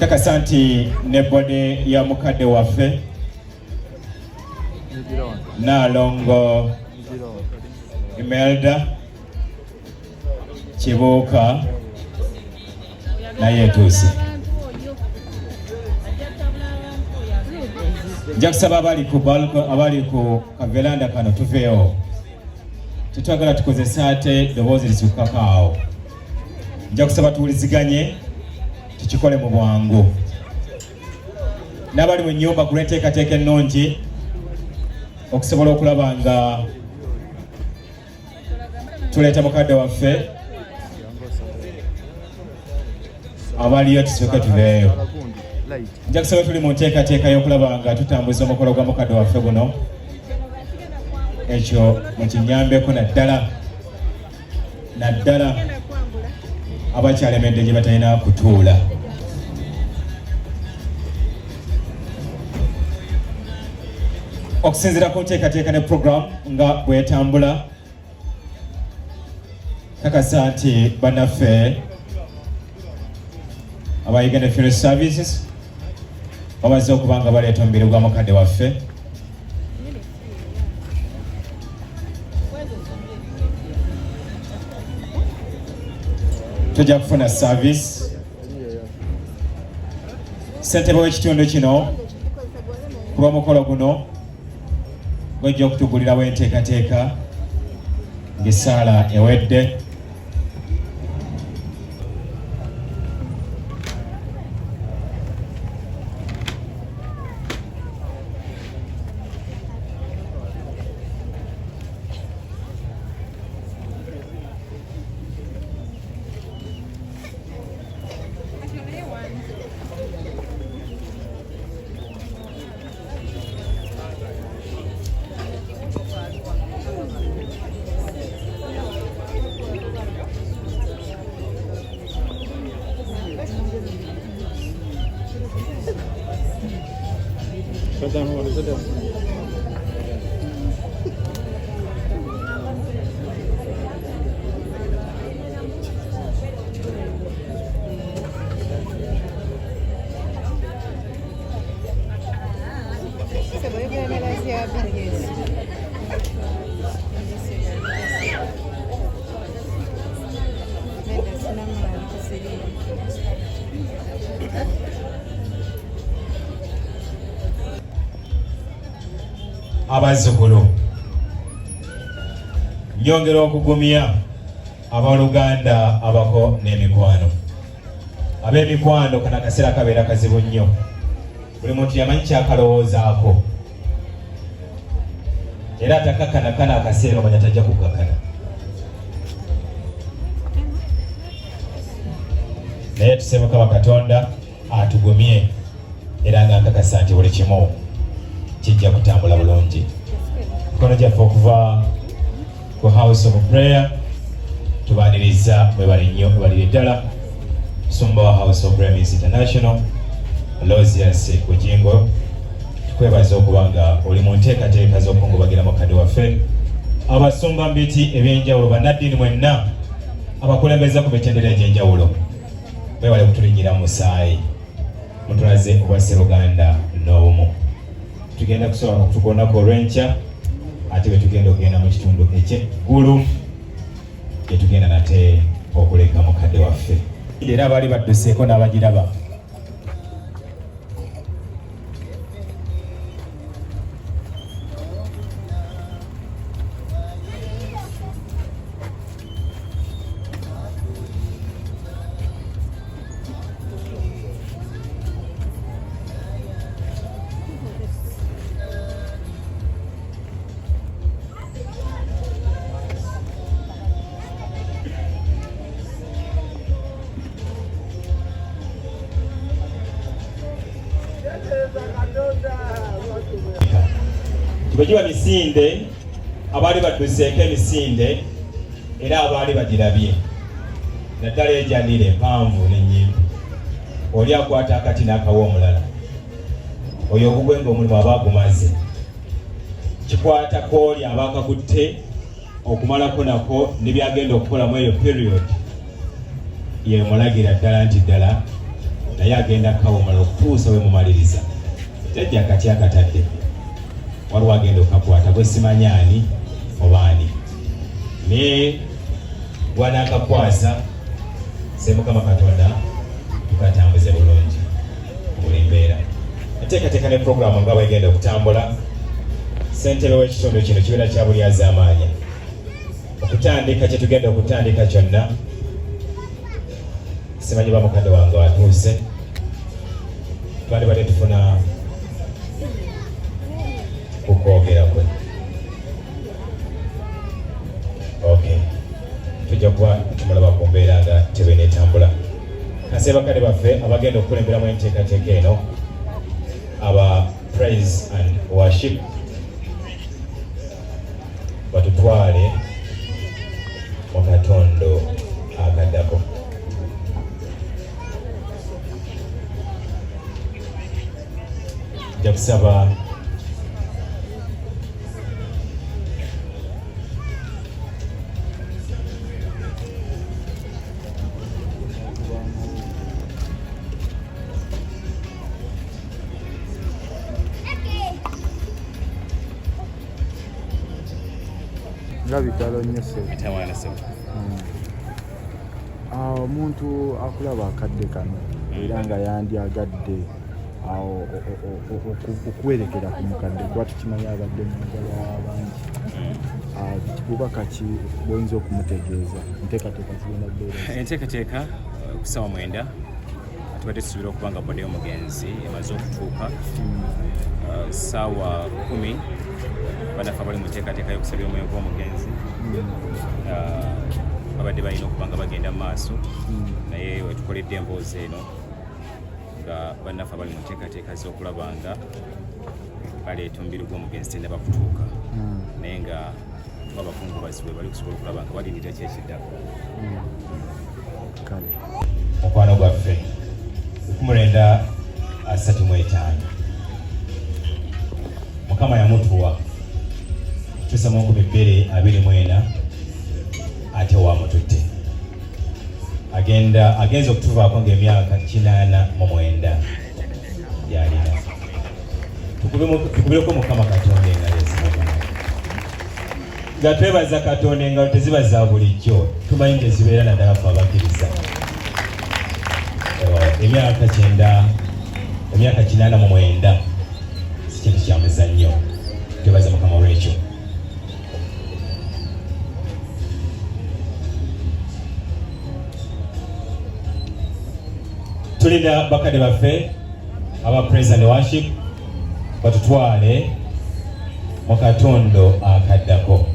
kakasa nti ne bode ya mukadde waffe Nalongo Imelda Kibuuka naye etuuse. Nja kusaba abali ku kaveranda kano tuveewo. Tetwagala tukozesa ate ddoboozi lisukako awo. Nja kusaba tuwuliziganye tukikole mu bwangu. N'abali mu nnyumba ku lw'enteekateeka ennungi okusobola okulaba nga tuleeta mukadde waffe abaliyo tusooke tuveeyo. Nja kusaba tuli mu nteekateeka y'okulaba nga tutambuza omukolo gwa mukadde waffe guno. Ekyo mukinyambeko naddala abakyalemedde gye batalina kutuula. Okusinziira ku nteekateeka ne program nga bwetambula, kakasa nti bannaffe aba Uganda Funeral Services bamaze okuba nga baleeta omubiri gwa mukadde waffe. Tujja kufuna service. Ssentebe w'ekitundu kino ku lw'omukolo guno gw'ojja okutugulirawo enteekateeka ng'essaala ewedde. Abazzukulu nyongera okugumya abaluganda abako n'emikwano. Ab'emikwano kana akaseera kabeera kazibu nnyo. Buli muntu yamanyi kyakalowoozaako era atakakkanakana akaseera omanya tajja kukakkana. Naye tuseme Mukama Katonda atugumye era nga nkakasa nti buli kimu kijja kutambula bulungi. Mikono gyaffe okuva ku House of Prayer tubaaniriza mwebali nnyo, mwebalire ddala Musumba wa House of Prayer Ministry International Losias Bugingo. Tukwebaza okuba nga oli mu nteekateeka z'okungubagira mukadde waffe. Abasumba mbiti ebyenjawulo, bannaddiini mwenna abakulembeza ku mitendera egy'enjawulo mwebale kutulinnyira mu musaayi mutulaze obwase Luganda n'obumu. Tugenda kusobola okutukonako olw'enkya ate bwe tugenda okugenda mu kitundu eky'eggulu gye tugenda nate okuleka mukadde waffe. Era abaali badduseeko n'abagiraba Tubajiwa misinde abali badduseeko emisinde era abali bagirabye naddala ejanire empanvu n'ennyimpi. Oli akwata akati n'akawa omulala oyo ogugwe ng'omulimu aba agumaze. Kikwata kw'oli aba akakutte okumalako nako ne byagenda okukolamu eyo period ye mulagira ddala nti ddala naye agenda kawumala okutuusa we mumaliriza. Jajja akati akatadde waliwo agenda okakwata gwe simanyaani obaani naye gwanakakwasa Mukama Katonda tukatambuze bulungi buli mbeera. Ateekateeka ne puroguramu nga bwegenda okutambula. Ssentebe w'ekitundu kino kibeera kya buli azaamaanya okutandika kye tugenda okutandika kyonna. Simanyi ba mukadde wange watuuse twandibadde tufuna kukwogera kwe. Okay, tujja kuba tumulaba ku mbeera nga tebenetambula. Kase bakadde baffe abagenda okukulemberamu enteekateeka eno aba praise and worship batutwale mu katondo akaddako. Nja kusaba Bitalo nnyo ssebo. Tawana ssebo. Omuntu akulaba akadde kano era nga yandyagadde okuwerekera ku mukadde kuba tukimanyi abadde mu ngalo abangi. Bubaka ki bw'oyinza okumutegeeza enteekateeka zigenda bbeera? Enteekateeka ku ssaawa 9 tubadde tusuubira okuba nga bodde y'omugenzi emaze okutuuka. Ssaawa 10 bannaffe abali mu nteekateeka y'okusabira omwoyo gw'omugenzi babadde balina okuba nga bagenda mu maaso naye wetukoledde emboozi eno nga bannaffe abali mu nteekateeka z'okulaba nga baleeta omubiri gw'omugenzi tennaba kutuuka naye nga abakungubazi bwe bali kusobola okulaba nga balindirira kyekiddako. Mukwano gwaffe 1935 Mukama yamutuwa tusa mu 2024 ate wamutute agenza okutuvaako ng'emyaka 89 yalina. Tukubireko Mukama Katonda engalo ezimanyuma nga twebaza Katonda engalo teziba za bulijjo, tumanyi nti zibeera naddala ffe abakkiriza. Emyaka 89 si kintu kya muzannyo. Twebaza Mukama olw'ekyo. Tulina bakadde baffe aba praise and worship batutwale mu katondo akaddako.